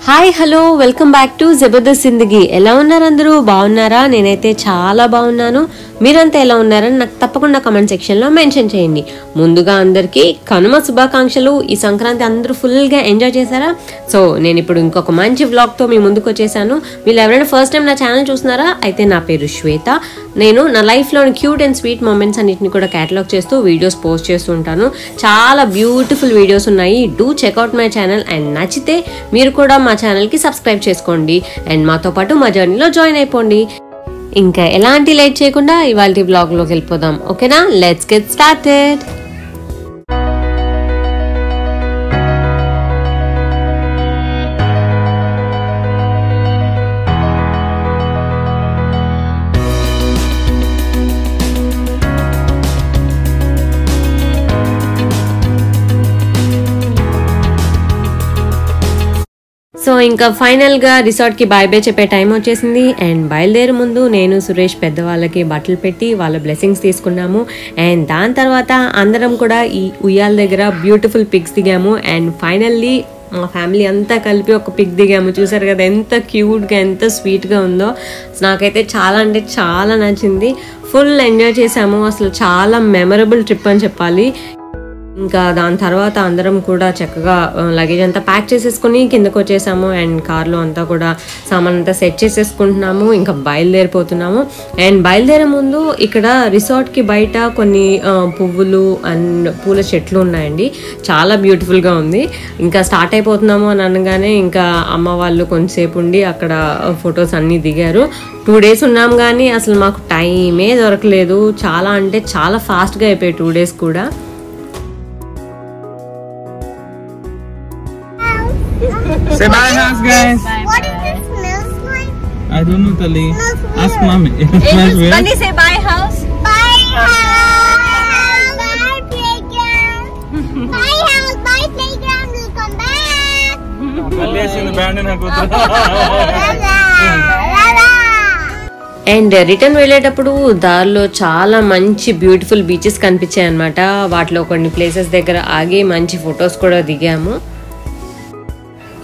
Hi hello welcome back to Jabardasth జిందగీ. ఎలా ఉన్నారు అందరూ? బాగున్నారా? నేనైతే చాలా బాగున్నాను. మీరంతా ఎలా ఉన్నారని నాకు తప్పకుండా కమెంట్ సెక్షన్లో మెన్షన్ చేయండి. ముందుగా అందరికీ కనుమ శుభాకాంక్షలు. ఈ సంక్రాంతి అందరూ ఫుల్గా ఎంజాయ్ చేశారా? సో నేను ఇప్పుడు ఇంకొక మంచి వ్లాగ్తో మీ ముందుకు వచ్చేసాను. మీరు ఎవరైనా ఫస్ట్ టైం నా ఛానల్ చూస్తున్నారా? అయితే నా పేరు శ్వేత. నేను నా లైఫ్లోని క్యూట్ అండ్ స్వీట్ మూమెంట్స్ అన్నిటిని కూడా క్యాటలాగ్ చేస్తూ వీడియోస్ పోస్ట్ చేస్తూ ఉంటాను. చాలా బ్యూటిఫుల్ వీడియోస్ ఉన్నాయి. Do checkout my channel and నచ్చితే మీరు కూడా మా ఛానల్కి సబ్స్క్రైబ్ చేసుకోండి అండ్ మాతో పాటు మా జర్నీలో జాయిన్ అయిపోండి. ఇంకా ఎలాంటి లేట్ చేయకుండా ఇవాళ బ్లాగ్లోకి వెళ్ళిపోదాం. ఓకేనా? Let's get started. సో ఇంకా ఫైనల్గా రిసార్ట్కి బాయ్ బాయ్ చెప్పే టైం వచ్చేసింది అండ్ బయలుదేరే ముందు నేను సురేష్ పెద్దవాళ్ళకి బట్టలు పెట్టి వాళ్ళ బ్లెస్సింగ్స్ తీసుకున్నాము. అండ్ దాని తర్వాత అందరం కూడా ఈ ఉయ్యాల దగ్గర బ్యూటిఫుల్ పిక్స్ దిగాము. అండ్ ఫైనల్లీ మా ఫ్యామిలీ అంతా కలిపి ఒక పిక్ దిగాము. చూసారు కదా ఎంత క్యూట్గా ఎంత స్వీట్గా ఉందో. నాకైతే చాలా అంటే చాలా నచ్చింది. ఫుల్ ఎంజాయ్ చేసాము. అసలు చాలా మెమరబుల్ ట్రిప్ అని చెప్పాలి. ఇంకా దాని తర్వాత అందరం కూడా చక్కగా లగేజ్ అంతా ప్యాక్ చేసేసుకుని కిందకు వచ్చేసాము. అండ్ కార్లో అంతా కూడా సామాన్ అంతా సెట్ చేసేసుకుంటున్నాము. ఇంకా బయలుదేరిపోతున్నాము. అండ్ బయలుదేరే ముందు ఇక్కడ రిసార్ట్కి బయట కొన్ని పువ్వులు అండ్ పూల చెట్లు ఉన్నాయండి. చాలా బ్యూటిఫుల్గా ఉంది. ఇంకా స్టార్ట్ అయిపోతున్నాము అని అనగానే ఇంకా అమ్మ వాళ్ళు కొంతసేపు ఉండి అక్కడ ఫొటోస్ అన్నీ దిగారు. 2 days ఉన్నాం కానీ అసలు మాకు టైమే దొరకలేదు. చాలా అంటే చాలా ఫాస్ట్గా అయిపోయాయి 2 days కూడా. Say bye, house guys. Bye. What does this smell like? I don't know, Tali. Ask mommy. Bunny, say bye, house. Bye house. Bye playground. Bye house. Bye playground. We'll come back. Alias in the band and and return వెళ్ళేటప్పుడు దారిలో చాలా మంచి beautiful beaches కనిపించాయి అన్నమాట. వాటిలో కొన్ని places దగ్గర ఆగి మంచి ఫొటోస్ కూడా దిగాము.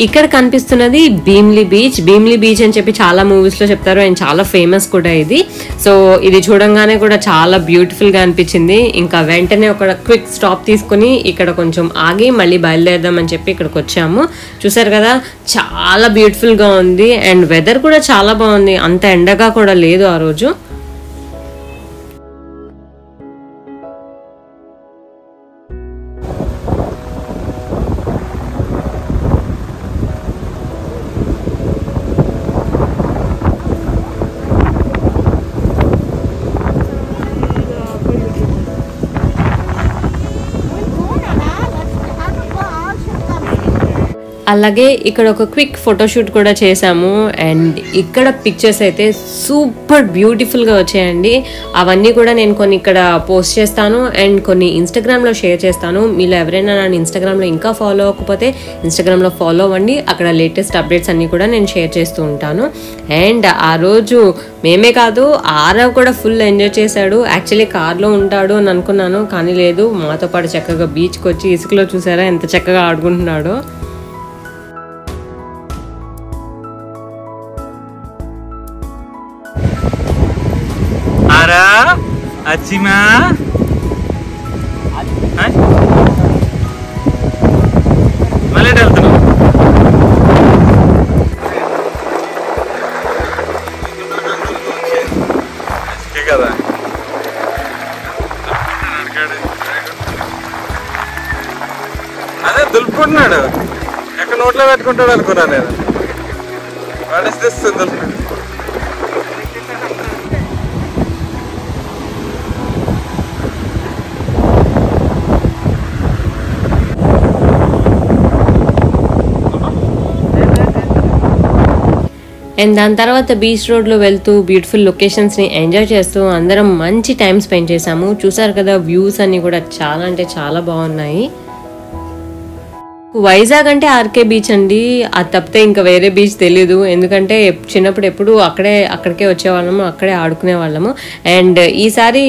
ఇక్కడ కనిపిస్తున్నది భీమ్లీ బీచ్. భీమ్లీ బీచ్ అని చెప్పి చాలా మూవీస్లో చెప్తారు అండ్ చాలా ఫేమస్ కూడా ఇది. సో ఇది చూడంగానే కూడా చాలా బ్యూటిఫుల్గా అనిపించింది. ఇంకా వెంటనే ఒక క్విక్ స్టాప్ తీసుకుని ఇక్కడ కొంచెం ఆగి మళ్ళీ బయలుదేరదామని చెప్పి ఇక్కడికి వచ్చాము. చూసారు కదా చాలా బ్యూటిఫుల్గా ఉంది అండ్ వెదర్ కూడా చాలా బాగుంది. అంత ఎండగా కూడా లేదు ఆ రోజు. అలాగే ఇక్కడ ఒక క్విక్ ఫోటోషూట్ కూడా చేసాము. అండ్ ఇక్కడ పిక్చర్స్ అయితే సూపర్ బ్యూటిఫుల్గా వచ్చాయండి. అవన్నీ కూడా నేను కొన్ని ఇక్కడ పోస్ట్ చేస్తాను అండ్ కొన్ని ఇన్స్టాగ్రామ్లో షేర్ చేస్తాను. మీరు ఎవరైనా నన్ను ఇన్స్టాగ్రామ్లో ఇంకా ఫాలో అవ్వకపోతే ఇన్స్టాగ్రామ్లో ఫాలో అవ్వండి. అక్కడ లేటెస్ట్ అప్డేట్స్ అన్నీ కూడా నేను షేర్ చేస్తూ ఉంటాను. అండ్ ఆ రోజు మేమే కాదు ఆరవ్ కూడా ఫుల్ ఎంజాయ్ చేశాడు. యాక్చువల్లీ కార్లో ఉంటాడు అని అనుకున్నాను కానీ లేదు, మాతో పాటు చక్కగా బీచ్కి వచ్చి ఇసుకలో చూసారా ఎంత చక్కగా ఆడుకుంటున్నాడో. Achima. మళ్ళీ వెళ్తున్నాం. కదా అదే దులుపుకుంటున్నాడు. ఎక్కడ నోట్లో పెట్టుకుంటాడు అనుకున్నాను నేను. వాడిస్తే దులుపు. అండ్ దాని తర్వాత బీచ్ రోడ్లో వెళ్తూ బ్యూటిఫుల్ లొకేషన్స్ని ఎంజాయ్ చేస్తూ అందరం మంచి టైం స్పెండ్ చేసాము. చూసారు కదా వ్యూస్ అన్నీ కూడా చాలా అంటే చాలా బాగున్నాయి. వైజాగ్ అంటే ఆర్కే బీచ్ అండి, అది తప్పితే ఇంకా వేరే బీచ్ తెలీదు. ఎందుకంటే చిన్నప్పుడు ఎప్పుడు అక్కడికే వచ్చేవాళ్ళము, అక్కడే ఆడుకునే వాళ్ళము. అండ్ ఈసారి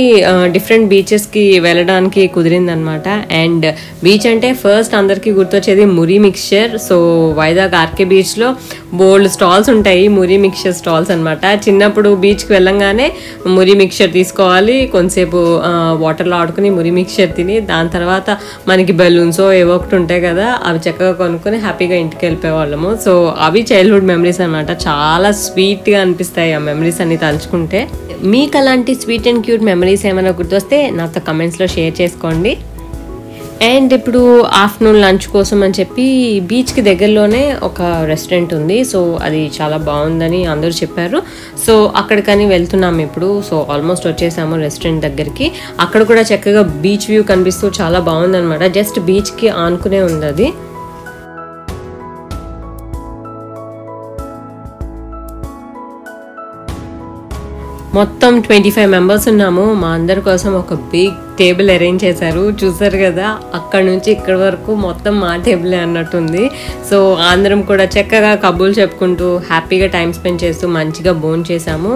డిఫరెంట్ బీచెస్కి వెళ్ళడానికి కుదిరిందనమాట. అండ్ బీచ్ అంటే ఫస్ట్ అందరికీ గుర్తొచ్చేది మురి మిక్స్చర్. సో వైజాగ్ ఆర్కే బీచ్లో బోల్డ్ స్టాల్స్ ఉంటాయి, మురి మిక్స్చర్ స్టాల్స్ అనమాట. చిన్నప్పుడు బీచ్కి వెళ్ళంగానే మురి మిక్స్చర్ తీసుకోవాలి, కొంతసేపు వాటర్లో ఆడుకుని మురి మిక్స్చర్ తిని దాని తర్వాత మనకి బెలూన్స్ ఏవో ఒకటి ఉంటాయి కదా, అవి చక్కగా కొనుక్కొని హ్యాపీగా ఇంటికి వెళ్ళిపోయేవాళ్ళము. సో అవి చైల్డ్హుడ్ మెమరీస్ అనమాట. చాలా స్వీట్గా అనిపిస్తాయి ఆ మెమరీస్ అన్ని తలుచుకుంటే. మీకు అలాంటి స్వీట్ అండ్ క్యూట్ మెమరీస్ ఏమైనా గుర్తొస్తే నాతో కమెంట్స్లో షేర్ చేసుకోండి. అండ్ ఇప్పుడు ఆఫ్టర్నూన్ లంచ్ కోసం అని చెప్పి బీచ్కి దగ్గరలోనే ఒక రెస్టారెంట్ ఉంది. సో అది చాలా బాగుందని అందరూ చెప్పారు. సో అక్కడికని వెళ్తున్నాము ఇప్పుడు. సో ఆల్మోస్ట్ వచ్చేసాము రెస్టారెంట్ దగ్గరికి. అక్కడ కూడా చక్కగా బీచ్ వ్యూ కనిపిస్తూ చాలా బాగుందన్నమాట. జస్ట్ బీచ్కి ఆనుకునే ఉంది అది. మొత్తం 25 మెంబర్స్ ఉన్నాము. మా అందరి కోసం ఒక బిగ్ టేబుల్ అరేంజ్ చేశారు. చూసారు కదా, అక్కడ నుంచి ఇక్కడ వరకు మొత్తం మా టేబులే అన్నట్టుంది. సో అందరం కూడా చక్కగా కబుర్లు చెప్పుకుంటూ హ్యాపీగా టైం స్పెండ్ చేస్తూ మంచిగా భోజనం చేసాము.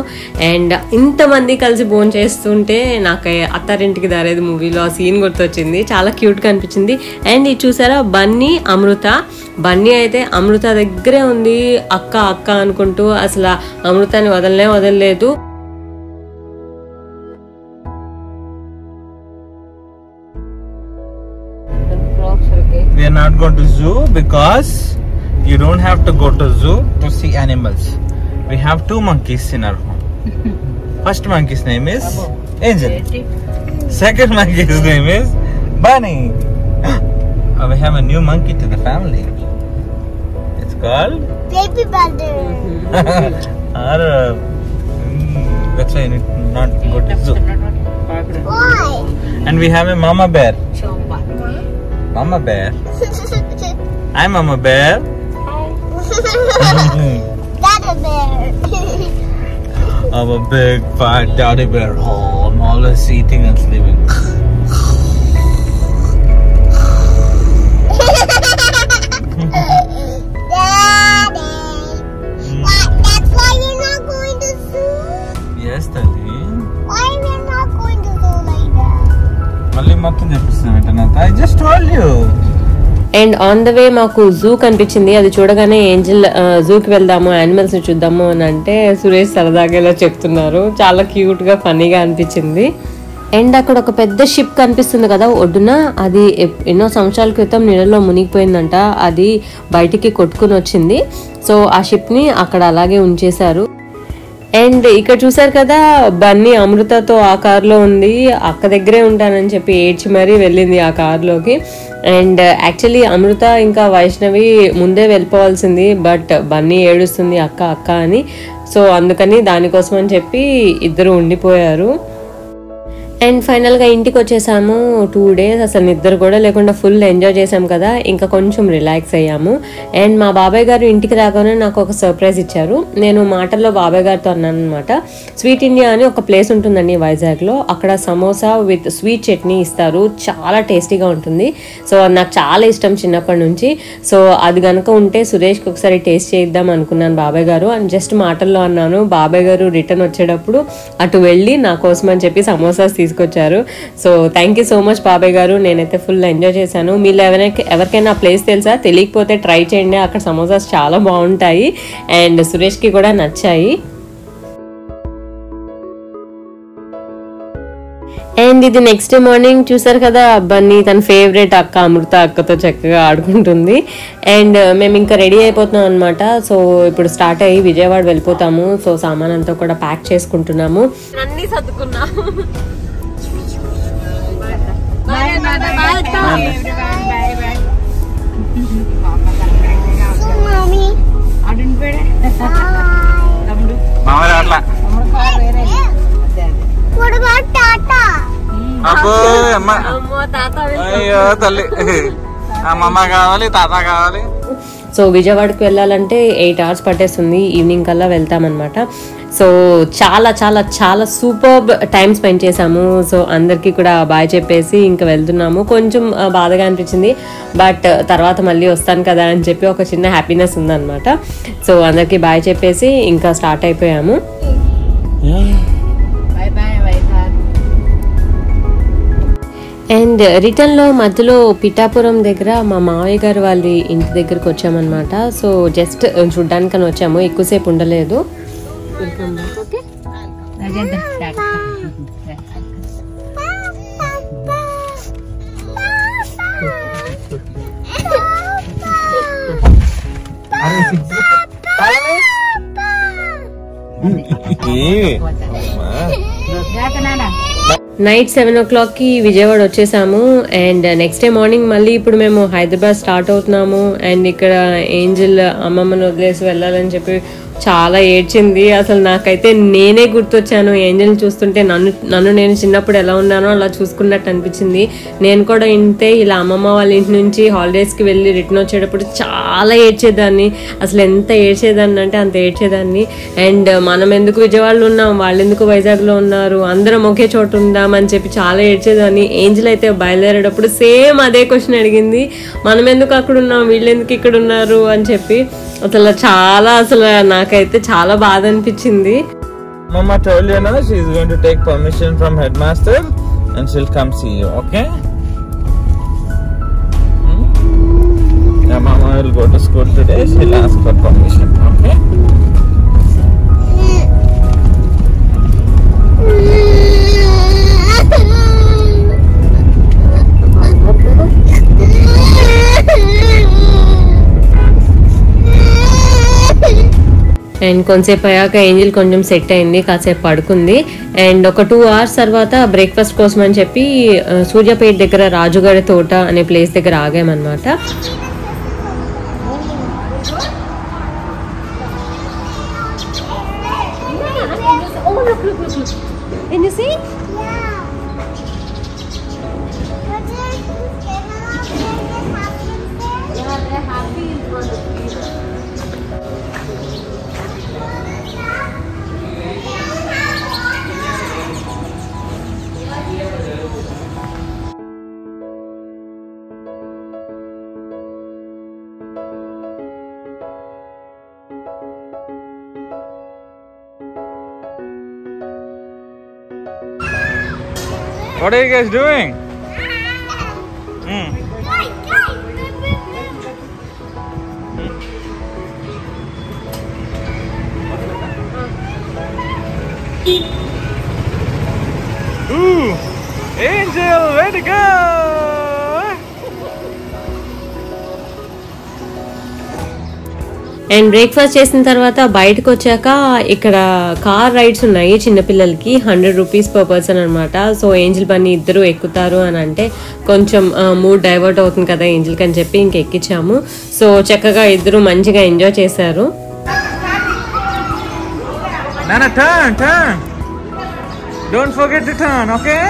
అండ్ ఇంతమంది కలిసి భోజనం చేస్తుంటే నాకు అత్తారింటికి దారేది మూవీలో ఆ సీన్ గుర్తొచ్చింది. చాలా క్యూట్గా అనిపించింది. అండ్ ఇది చూసారా, బన్నీ అమృత. బన్నీ అయితే అమృత దగ్గరే ఉంది, అక్క అక్క అనుకుంటూ అసలు అమృతాన్ని వదలలేదు. We are not going to zoo because you don't have to go to zoo to see animals. We have 2 monkeys in our home. First monkey's name is Angel. Second monkey's name is Bunny. We have a new monkey to the family. It's called Baby brother. Arab. That's why you need not go to zoo. Why? And we have a mama bear. Mama bear. Hi mama bear. Daddy bear. I'm a big fat daddy bear. Oh, I'm always eating and sleeping. Daddy. What? That's why we're not going to zoo? Yes, Daddy. Why we're not going to zoo like that? మళ్ళీ మొత్తం చెప్పిస్తాను. I just told you. And on the way మాకు zoo కనిపించింది. అది చూడగానే Angel జూకి వెళ్దాము, animals ని చూద్దాము అని అంటే సురేష్ సరదాగా ఇలా చెప్తున్నారు. చాలా క్యూట్గా ఫన్నీగా అనిపించింది. అండ్ అక్కడ ఒక పెద్ద షిప్ కనిపిస్తుంది కదా ఒడ్డున, అది ఎన్నో సంవత్సరాల క్రితం నీళ్ళలో మునిగిపోయిందంట. అది బయటికి కొట్టుకుని వచ్చింది. సో ఆ షిప్ని అక్కడ అలాగే ఉంచేశారు. అండ్ ఇక్కడ చూసారు కదా, బన్నీ అమృతతో ఆ కార్లో ఉంది. అక్క దగ్గరే ఉంటానని చెప్పి ఏడ్చి మరీ వెళ్ళింది ఆ కార్లోకి. అండ్ యాక్చువల్లీ అమృత ఇంకా వైష్ణవి ముందే వెళ్ళిపోవాల్సింది, బట్ బన్నీ ఏడుస్తుంది అక్క అక్క అని. సో అందుకని దానికోసం అని చెప్పి ఇద్దరు ఉండిపోయారు. అండ్ ఫైనల్గా ఇంటికి వచ్చేసాము. 2 days అసలు నిద్ర కూడా లేకుండా ఫుల్ ఎంజాయ్ చేసాము కదా, ఇంకా కొంచెం రిలాక్స్ అయ్యాము. అండ్ మా బాబాయ్ గారు ఇంటికి రాగానే నాకు ఒక సర్ప్రైజ్ ఇచ్చారు. నేను మాటల్లో బాబాయ్ గారితో అన్నాను అనమాట. స్వీట్ ఇండియా అని ఒక ప్లేస్ ఉంటుందండి వైజాగ్లో. అక్కడ సమోసా విత్ స్వీట్ చట్నీ ఇస్తారు, చాలా టేస్టీగా ఉంటుంది. సో నాకు చాలా ఇష్టం చిన్నప్పటి నుంచి. సో అది కనుక ఉంటే సురేష్కి ఒకసారి టేస్ట్ చేద్దాం అనుకున్నాను బాబాయ్ గారు అని జస్ట్ మాటల్లో అన్నాను. బాబాయ్ గారు రిటర్న్ వచ్చేటప్పుడు అటు వెళ్ళి నా కోసం అని చెప్పి సమోసాస్ తీసుకొచ్చారు. So thank you so much బాబాయ్ గారు. నేనైతే ఫుల్ ఎంజాయ్ చేశాను. మీరు ఎవరికైనా ప్లేస్ తెలుసా, తెలియకపోతే ట్రై చేయండి. అక్కడ సమోసాస్ చాలా బాగుంటాయి అండ్ సురేష్కి కూడా నచ్చాయి. అండ్ ఇది నెక్స్ట్ డే మార్నింగ్ చూసారు కదా, బన్నీ తన ఫేవరెట్ అక్క అమృత అక్కతో చక్కగా ఆడుకుంటుంది. అండ్ మేము ఇంకా రెడీ అయిపోతున్నాం అనమాట. సో ఇప్పుడు స్టార్ట్ అయ్యి విజయవాడ వెళ్ళిపోతాము. సో సామాన్ అంతా కూడా ప్యాక్ చేసుకుంటున్నాము. అన్ని సర్దుకున్నాము. So, mommy. What about Tata? అబ్బో అమ్మ, అయ్యో తల్లి, అమ్మమ్మ కావాలి, తాత కావాలి. సో విజయవాడకి వెళ్ళాలంటే 8 hours పట్టేస్తుంది. ఈవినింగ్ కల్లా వెళ్తామన్నమాట. సో చాలా చాలా చాలా సూపర్ టైం స్పెండ్ చేసాము. సో అందరికీ కూడా బాయ్ చెప్పేసి ఇంకా వెళ్తున్నాము. కొంచెం బాధగా అనిపించింది, బట్ తర్వాత మళ్ళీ వస్తాను కదా అని చెప్పి ఒక చిన్న హ్యాపీనెస్ ఉందన్నమాట. సో అందరికీ బాయ్ చెప్పేసి ఇంకా స్టార్ట్ అయిపోయాము. అండ్ రిటర్న్లో మధ్యలో పిఠాపురం దగ్గర మా మావయ్య గారు వాళ్ళ ఇంటి దగ్గరకు వచ్చామన్నమాట. సో జస్ట్ చూడ్డానికని వచ్చాము, ఎక్కువసేపు ఉండలేదు. నైట్ 7 o'clock విజయవాడ వచ్చేసాము. అండ్ నెక్స్ట్ డే మార్నింగ్ మళ్ళీ ఇప్పుడు మేము హైదరాబాద్ స్టార్ట్ అవుతున్నాము. అండ్ ఇక్కడ ఏంజల్ అమ్మమ్మను వదిలేసి వెళ్ళాలని చెప్పి చాలా ఏడ్చింది. అసలు నాకైతే నేనే గుర్తొచ్చాను. ఏంజల్ని చూస్తుంటే నన్ను నేను చిన్నప్పుడు ఎలా ఉన్నానో అలా చూసుకున్నట్టు అనిపించింది. నేను కూడా ఇంతే ఇలా అమ్మమ్మ వాళ్ళ ఇంటి నుంచి హాలిడేస్కి వెళ్ళి రిటర్న్ వచ్చేటప్పుడు చాలా ఏడ్చేదాన్ని. అసలు ఎంత ఏడ్చేదాన్ని అంటే అంత ఏడ్చేదాన్ని. అండ్ మనం ఎందుకు విజయవాడలో ఉన్నాం, వాళ్ళు ఎందుకు వైజాగ్లో ఉన్నారు, అందరం ఒకే చోట ఉందామని చెప్పి చాలా ఏడ్చేదాన్ని. ఏంజల్ అయితే బయలుదేరేటప్పుడు సేమ్ అదే క్వశ్చన్ అడిగింది, మనం ఎందుకు అక్కడ ఉన్నాం, వీళ్ళు ఎందుకు ఇక్కడ ఉన్నారు అని చెప్పి. అసలు నాకైతే చాలా బాధ అనిపించింది. Mama told you now she is going to take permission from headmaster and she'll come see you, okay? Yeah, Mama will go to school today. She'll ask for permission, okay? And కొంతసేపు అయ్యాక Angel కొంచెం set అయింది, కాసేపు పడుకుంది. And ఒక 2 hours తర్వాత breakfast కోసం అని చెప్పి సూర్యాపేట దగ్గర రాజుగారి తోట అనే ప్లేస్ దగ్గర ఆగామన్నమాట. What are you guys doing? Ooh, Angel, way to go! And breakfast చేసిన తర్వాత బయటకు వచ్చాక ఇక్కడ కార్ రైడ్స్ ఉన్నాయి చిన్నపిల్లలకి, 100 rupees per person అనమాట. సో ఏంజల్ బన్నీ ఇద్దరు ఎక్కుతారు అని అంటే కొంచెం మూడ్ డైవర్ట్ అవుతుంది కదా ఏంజల్కి అని చెప్పి ఇంక ఎక్కించాము. సో చక్కగా ఇద్దరు మంచిగా ఎంజాయ్ చేశారు. Nana, turn. Don't forget to turn, okay?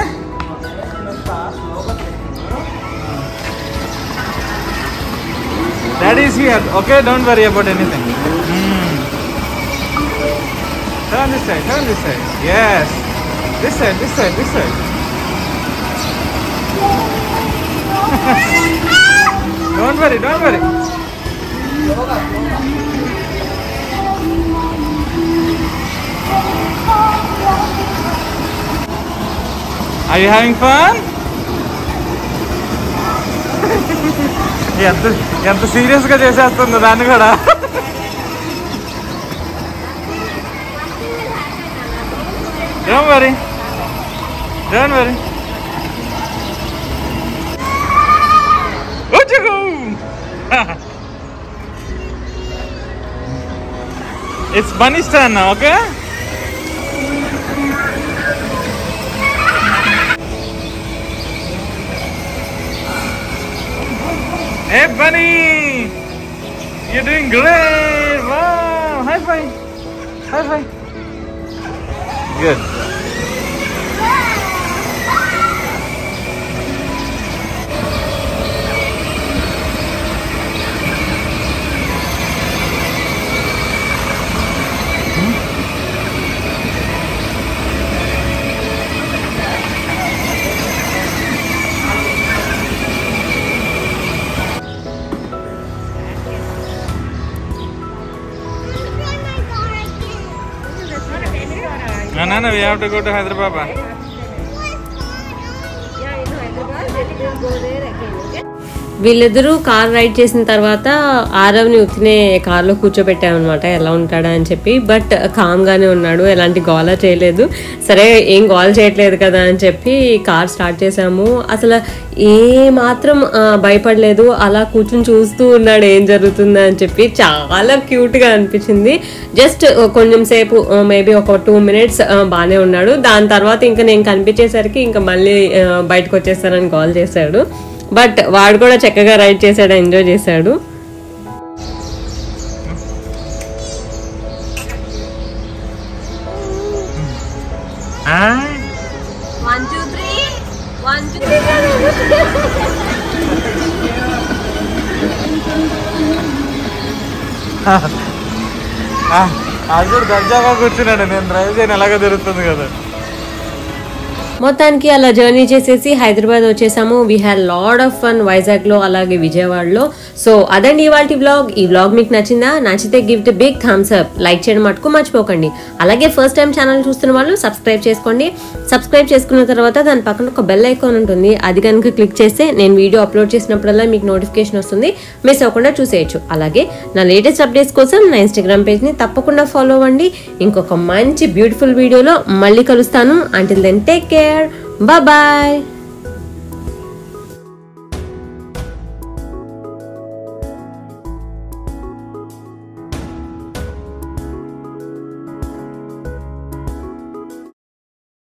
Daddy is here, okay? Don't worry about anything. Turn this side. Yes. This side. Don't worry. Are you having fun? ఎంత సీరియస్ గా చేసేస్తుంది దాన్ని కూడా. Don't worry. It's Bunny's turn now, okay? Hey Bunny! You're doing great! Wow! High five! Good. Nana, we have to go to Hyderabad. వీళ్ళిద్దరూ car ride చేసిన తర్వాత ఆరవ్ని ఉత్తినే కార్లో కూర్చోబెట్టామన్నమాట ఎలా ఉంటాడా అని చెప్పి. బట్ కామ్గానే ఉన్నాడు, ఎలాంటి గోల చేయలేదు. సరే ఏం గోల చేయట్లేదు కదా అని చెప్పి కార్ స్టార్ట్ చేసాము. అసలు ఏ మాత్రం భయపడలేదు, అలా కూర్చుని చూస్తూ ఉన్నాడు ఏం జరుగుతుందా అని చెప్పి. చాలా క్యూట్గా అనిపించింది. జస్ట్ కొంచెం సేపు మేబీ ఒక 2 minutes బాగానే ఉన్నాడు. దాని తర్వాత ఇంకా నేను కనిపించేసరికి ఇంకా మళ్ళీ బయటకు వచ్చేస్తానని కాల్ చేశాడు. బట్ వాడు కూడా చక్కగా రైడ్ చేశాడు, ఎంజాయ్ చేశాడు. One, two, three. 1, 2, 3. అర్జున్ దర్జాగా కూర్చున్నాడు, నేను డ్రైవ్ చేయను ఎలాగో జరుగుతుంది కదా. మొత్తానికి అలా జర్నీ చేసేసి హైదరాబాద్ వచ్చేసాము. We had lot of fun వైజాగ్లో అలాగే విజయవాడలో. సో అదండి ఇవాల్టి వ్లాగ్. ఈ వ్లాగ్ మీకు నచ్చిందా? నచ్చితే give it big thumbs up, like చేయడం మటుకు మర్చిపోకండి. అలాగే ఫస్ట్ టైం ఛానల్ చూస్తున్న వాళ్ళు సబ్స్క్రైబ్ చేసుకోండి. సబ్స్క్రైబ్ చేసుకున్న తర్వాత దాని పక్కన ఒక బెల్ ఐకాన్ ఉంటుంది, అది కనుక క్లిక్ చేస్తే నేను వీడియో అప్లోడ్ చేసినప్పుడల్లా మీకు నోటిఫికేషన్ వస్తుంది, మిస్ అవ్వకుండా చూసేయచ్చు. అలాగే నా లేటెస్ట్ అప్డేట్స్ కోసం నా ఇన్స్టాగ్రామ్ పేజ్ని తప్పకుండా ఫాలో అవ్వండి. ఇంకొక మంచి బ్యూటిఫుల్ వీడియోలో మళ్ళీ కలుస్తాను. Until then take care, bye bye.